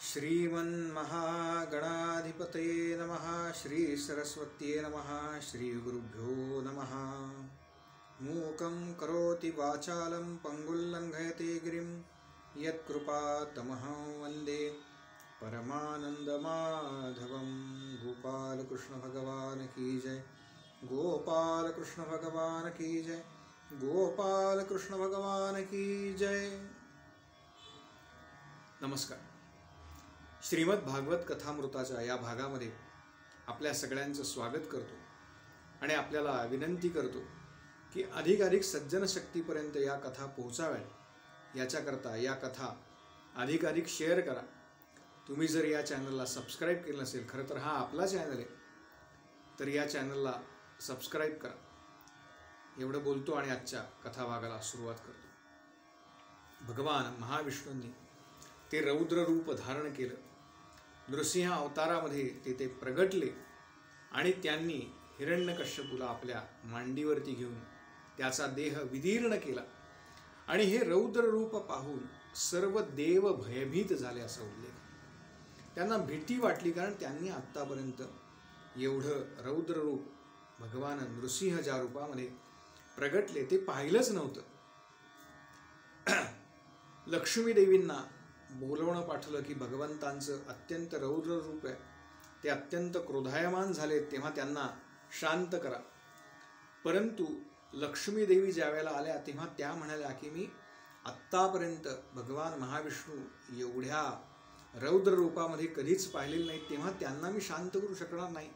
श्रीमन्महागणाधिपतये नमः। श्री सरस्वत्यै नमः। श्री गुरुभ्यो नमः। मूकं करोति वाचालं पंगुल्लंघयते गिरिं यत्कृपातमहं वन्दे परमानन्दमाधवं। गोपाल कृष्ण भगवान की जय। गोपाल कृष्ण भगवान की जय। गोपाल कृष्ण भगवान की जय। नमस्कार। श्रीमद भागवत कथामृताच्या या भागामध्ये आपल्या सगळ्यांचं स्वागत करतो आणि आपल्याला विनंती करतो की अधिकाधिक सज्जन शक्तीपर्यंत या कथा पोहोचाव्यात याच्याकरता या कथा अधिकाधिक शेअर करा। तुम्ही जर या चॅनलला सबस्क्राईब केलं नसेल, खरं तर हा आपला चॅनल आहे, तर या चॅनलला सबस्क्राईब करा। एवढं बोलतो आणि आजच्या कथा भागाला सुरुवात करतो। भगवान महाविष्णूंनी ते रौद्र रूप धारण केलं। नृसिंह अवतारामध्ये ते प्रगटले आणि त्यांनी हिरण्यकश्यपूला आपल्या मांडीवरती घेऊन त्याचा देह विदीर्ण केला आणि हे रौद्र रूप पाहून सर्व देव भयभीत झाले असा उल्लेख। त्यांना भीती वाटली, कारण त्यांनी आत्तापर्यंत एवढं रौद्र रूप भगवान नृसिंह ज्या रूपामध्ये प्रगटले ते पाहिलंच नव्हतं। लक्ष्मी देवींना बोलवणं पाठवलं की भगवंतांचं अत्यंत रौद्र रूप आहे, ते अत्यंत क्रोधायमान झाले, तेव्हा त्यांना शांत करा। परंतु लक्ष्मी देवी ज्या वेळेला आल्या तेव्हा त्या म्हणाल्या की मी आत्तापर्यंत भगवान महाविष्णू एवढ्या रौद्र रूपामध्ये कधीच पाहिलेले नाही, तेव्हा त्यांना मी शांत करू शकणार नाही।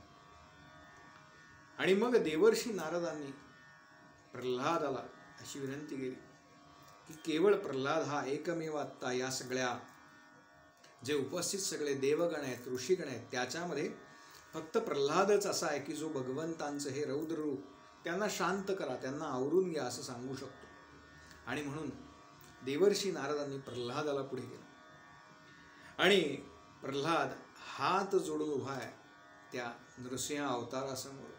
आणि मग देवर्षी नारदांनी प्रल्हादाला अशी विनंती केली की केवळ प्रल्हाद हा एकमेव आत्ता या सगळ्या जे उपस्थित सगळे देवगण आहेत, ऋषीगण आहेत, त्याच्यामध्ये फक्त प्रल्हादच असा आहे की जो भगवंतांचं हे रौद्र रूप त्यांना शांत करा, त्यांना आवरून घ्या असं सांगू शकतो। आणि म्हणून देवर्षी नारदांनी प्रल्हादाला पुढे केलं आणि प्रल्हाद हात जोडून उभा आहे त्या नृसिंह अवतारासमोर।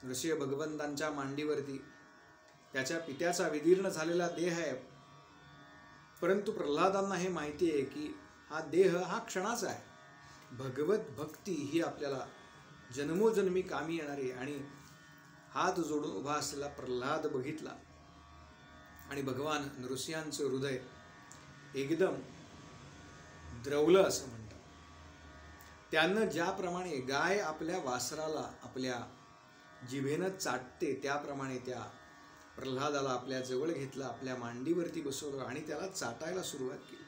नृसिंह भगवंतांच्या मांडीवरती त्याच्या पित्याचा विदीर्ण झालेला देह आहे, परंतु प्रल्हादांना हे माहिती आहे की हा देह हा क्षणाचा आहे। भगवत भक्ती ही आपल्याला जन्मोजन्मी कामी येणारी। आणि हात जोडून उभा असलेला प्रल्हाद बघितला आणि भगवान नृसिंहांचं हृदय एकदम द्रवलं असं म्हणतात। त्यानं ज्याप्रमाणे गाय आपल्या वासराला आपल्या जिभेनं चाटते त्याप्रमाणे त्या प्रल्हादाला आपल्या जवळ घेतलं, आपल्या मांडीवरती बसवलं आणि त्याला चाटायला सुरुवात केली।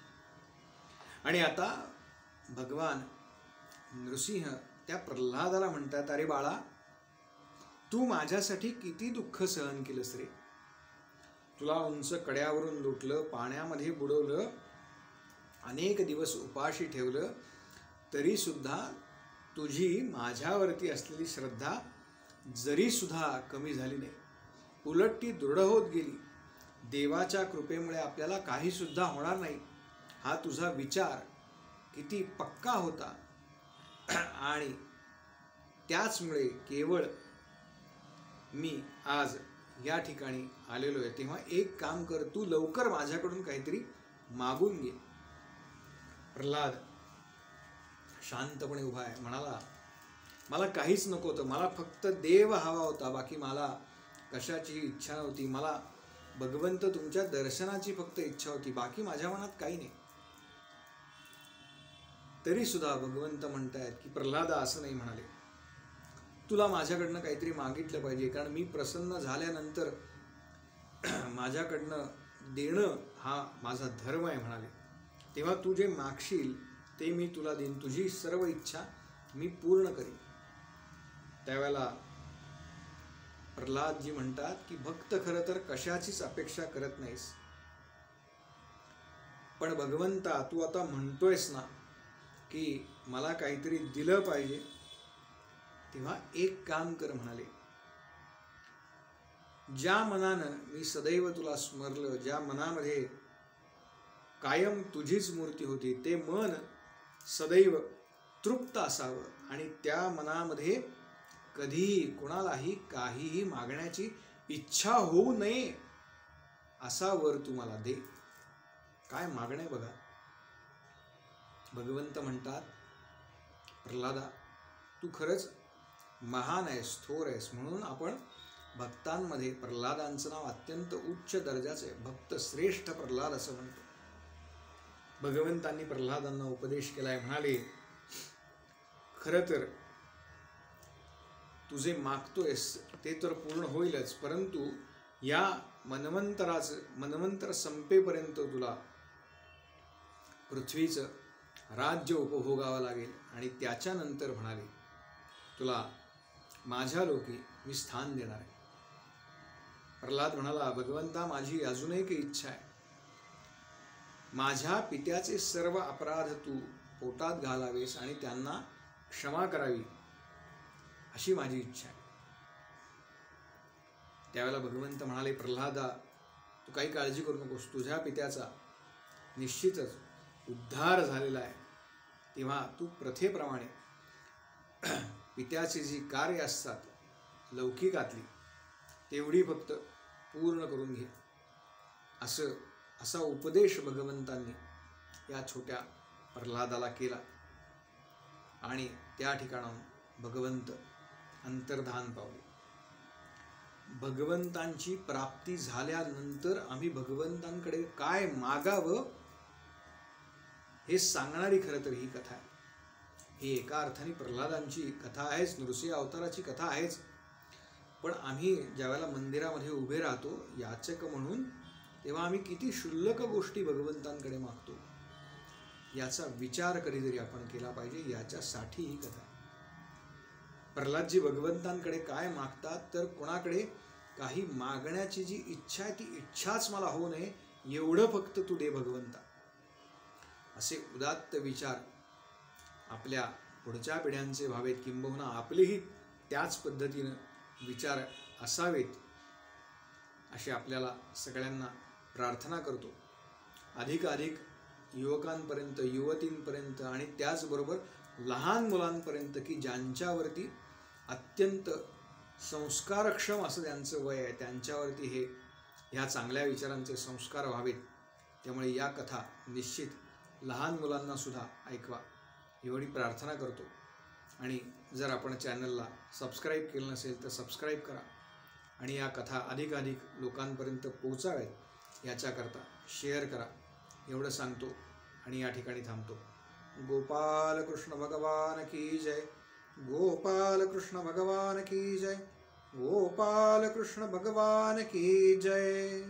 आणि आता भगवान नृसिंह त्या प्रल्हादाला म्हणतात, अरे बाळा, तू माझ्यासाठी किती दुःख सहन केलंस रे। तुला उंच कड्यावरून लुटलं, पाण्यामध्ये बुडवलं, अनेक दिवस उपाशी ठेवलं, तरी सुद्धा तुझी माझ्यावरती असलेली श्रद्धा जरी सुद्धा कमी झाली नाही, उलट ती दृढ होत गेली। देवाच्या कृपेमुळे आपल्याला काही सुद्धा होणार नाही हा तुझा विचार किती पक्का होता। आणि त्याचमुळे केवळ मी आज या ठिकाणी आलेलो आहे, तेव्हा एक काम कर, तू लवकर माझ्याकडून काहीतरी मागून घे। प्रल्हाद शांतपणे उभा आहे, म्हणाला, मला काहीच नको होतं, मला फक्त देव हवा होता, बाकी मला कशाची इच्छा नव्हती। मला भगवंत तुमच्या दर्शनाची फक्त इच्छा होती, बाकी माझ्या मनात काही नाही। तरी सुद्धा भगवंत म्हणतायत की प्रल्हादा असं नाही म्हणाले, तुला माझ्याकडनं काहीतरी मागितलं पाहिजे, कारण मी प्रसन्न झाल्यानंतर माझ्याकडनं देणं हा माझा धर्म आहे म्हणाले। तेव्हा तू जे मागशील ते मी तुला देईन, तुझी सर्व इच्छा मी पूर्ण करीन। त्यावेळेला प्रल्हादजी म्हणतात की भक्त खरं तर कशाचीच अपेक्षा करत नाहीस, पण भगवंता तू आता म्हणतोयस ना की मला काहीतरी दिलं पाहिजे, तेव्हा एक काम कर म्हणाले, ज्या मनानं मी सदैव तुला स्मरलं, ज्या मनामध्ये कायम तुझीच मूर्ती होती, ते मन सदैव तृप्त असावं आणि त्या मनामध्ये कधीही कोणालाही काहीही मागण्याची इच्छा होऊ नये असा वर तू मला दे। काय मागणे बघा, भगवंत म्हणतात, प्रल्हादा तू खरंच महान आहेस, थोर आहेस, म्हणून आपण भक्तांमध्ये प्रल्हादांचं नाव अत्यंत उच्च दर्जाचे आहे, भक्त श्रेष्ठ प्रल्हाद असं म्हणतो. भगवंतांनी प्रल्हादांना उपदेश केलाय, म्हणाले खरं तर तू जे मागतोयस ते तर पूर्ण होईलच, परंतु या मनवंतर संपेपर्यंत तुला पृथ्वीचं राज्य उपभोगावं लागेल आणि त्याच्यानंतर म्हणाले तुला माझ्या लोकी मी स्थान देणार आहे. प्रल्हाद म्हणाला, भगवंता माझी अजून एक इच्छा आहे, माझ्या पित्याचे सर्व अपराध तू पोटात घालावेस आणि त्यांना क्षमा करावी अशी माझी इच्छा आहे. त्यावेळेला भगवंत म्हणाले, प्रल्हादा तू काही काळजी करू नकोस, तुझ्या पित्याचा निश्चितच उद्धार झालेला आहे, तेव्हा तू प्रथेप्रमाणे पित्याची जी कार्य असतात लौकिकातली तेवढी फक्त पूर्ण करून घे. असा उपदेश भगवंतांनी या छोट्या प्रल्हादाला केला आणि त्या ठिकाणाहून भगवंत अंतर्धान पावले. भगवंतांची प्राप्ती झाल्यानंतर आम्ही भगवंतांकडे काय मागावं हे सांगणारी खरं तर ही कथा आहे. ही एका अर्थाने प्रल्हादांची कथा आहेच, नृसिंह अवताराची कथा आहेच, पण आम्ही ज्यावेळेला मंदिरामध्ये उभे राहतो याचक म्हणून, तेव्हा आम्ही किती क्षुल्लक गोष्टी भगवंतांकडे मागतो याचा विचार कधीतरी आपण केला पाहिजे. याच्यासाठी ही कथा आहे. प्रल्हादजी भगवंतांकडे काय मागतात तर कोणाकडे काही मागण्याची जी इच्छा आहे ती इच्छाच मला होऊ नये एवढं फक्त तू दे भगवंता, असे उदात्त विचार आपल्या पुढच्या पिढ्यांचे व्हावेत, किंबहुना आपलेही त्याच पद्धतीनं विचार असावेत अशी आपल्याला सगळ्यांना प्रार्थना करतो. अधिकाधिक युवकांपर्यंत, युवतींपर्यंत आणि त्याचबरोबर लहान मुलांपर्यंत की ज्यांच्यावरती अत्यंत संस्कारक्षम असं त्यांचं वय आहे, त्यांच्यावरती ह्या चांगल्या विचारांचे संस्कार व्हावेत. त्यामुळे या कथा निश्चित लहान मुलांना सुद्धा ऐकवा एवढी प्रार्थना करतो. आणि जर आपण चॅनलला सबस्क्राईब केलं नसेल तर सबस्क्राईब करा आणि या कथा अधिकाधिक लोकांपर्यंत पोहोचाव्यात याच्याकरता शेअर करा एवढं सांगतो आणि या ठिकाणी थांबतो. गोपाल कृष्ण भगवान की जय. गोपाल कृष्ण भगवान की जय. गोपाल कृष्ण भगवान की जय.